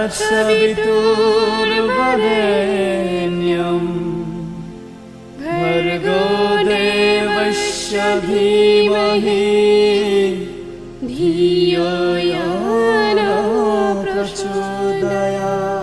तत्सवितुर्वरेण्यं भर्गो देवस्य धीमहि धियो यो न प्रचोदयात्।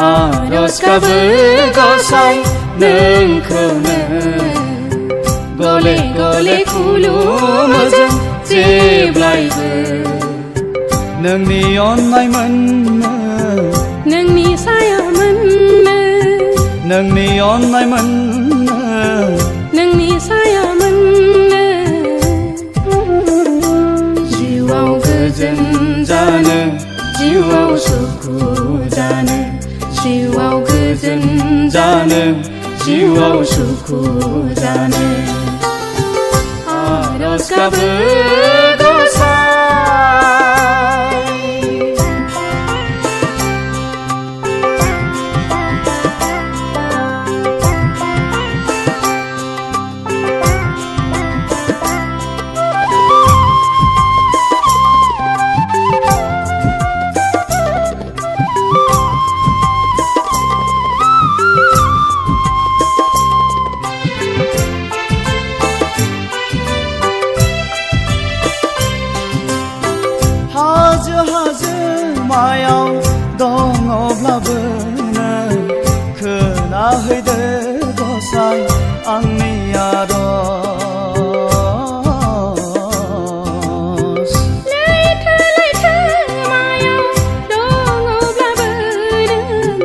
आरज गाबो गसाइ नोंखौनो गले गले खुलुमो जों जेब्लायबो। नोंनि अननाय मोननो नोंनि साया मोननो नोंनि अननाय मोननो नोंनि साया मोननो जिउआव गोजोन जानो जिउआव सुखु जानो जिउआव गोजोन जानो जिउआव सुखु जानो आरज गाबो गसाइ। मायाव दङब्लाबो नों खोनाहैदो गसाइ आंनि आरज। लैथो लैथो मायाव दङब्लाबो नों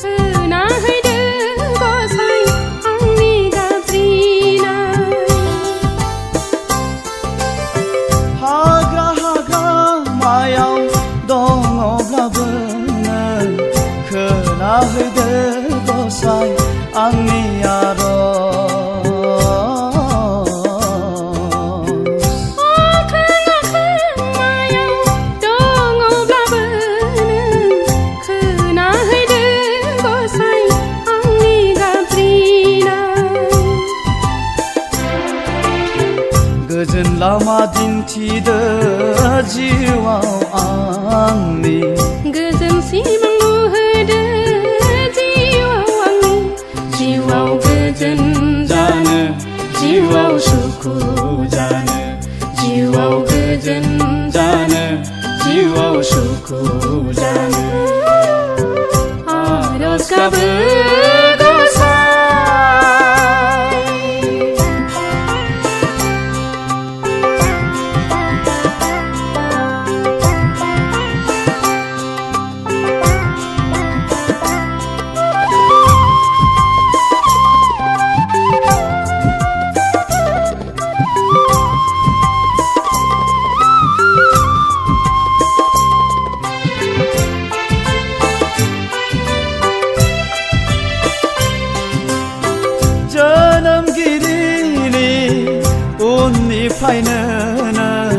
खोनाहैदो गसाइ आंनि गाबज्रिनाय। हाग्रा हाग्रा मायाव दङब्लाबो नों खोनाहैदो गसाइ आंनि आरज। अख्रां अख्रां मायाव दङब्लाबो नों खोनाहैदो गसाइ आंनि गाबज्रिनाय। गोजोन लामा दिन्थिदो जिउआव आंनि गोजोन सिमां नुहोदो जिउआव आंनि जिउआव गोजोन जानो जिउआव सुखु जानो जिउआव गोजोन जानो जिउआव सुखु जानो आरज गाबो गसाइ। उननिफ्रायनो नों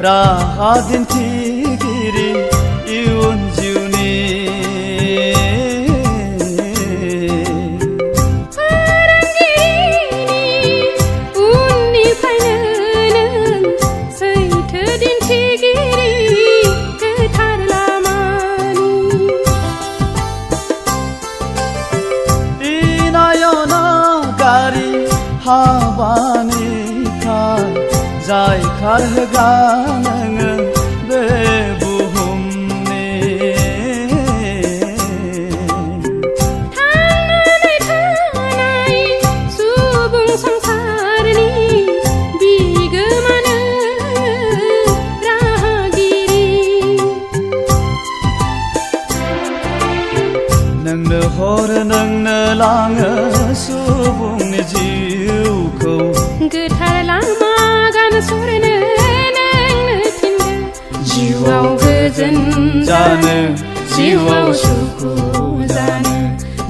राहा दिन्थिगिरि इयुन जिउनि फोरोंगिरिनि उननिफ्रायनो नों सैथो दिन्थिगिरि गोथार लामानि इनायनागारि हाबानि जाय खारहोग्रा नोङो बे बुहुमनि। थांनानै थानाय सुबुं संसारनि बिगोमा नोङो राहागिरि। नोंनो हरो नोंनो लाङो सुबुंनि जिउखौ गोथार लामा गान सरनो नोंनो थिनदो जिउआव गोजोन जानो जिउआव सुखु जानो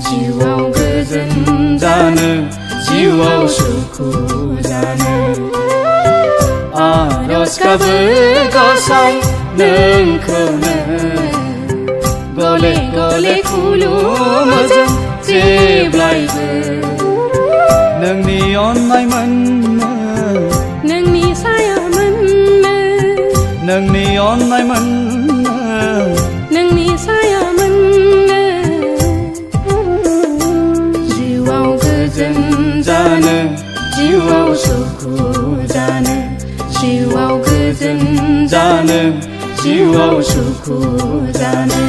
जिउआव गोजोन जानो जिउआव सुखु गासिबो गसाइ नोंखौनो गले गले खुलुमो जों जेब्लायबो नोंनि अननाय मोननो नोंनि साया मोननो नोंनि अननाय मोननो नोंनि साया मोननो जिउआव गोजोन जानो जिउआव सुखु जानो जिउआव गोजोन जानो जिउआव सुखु जानो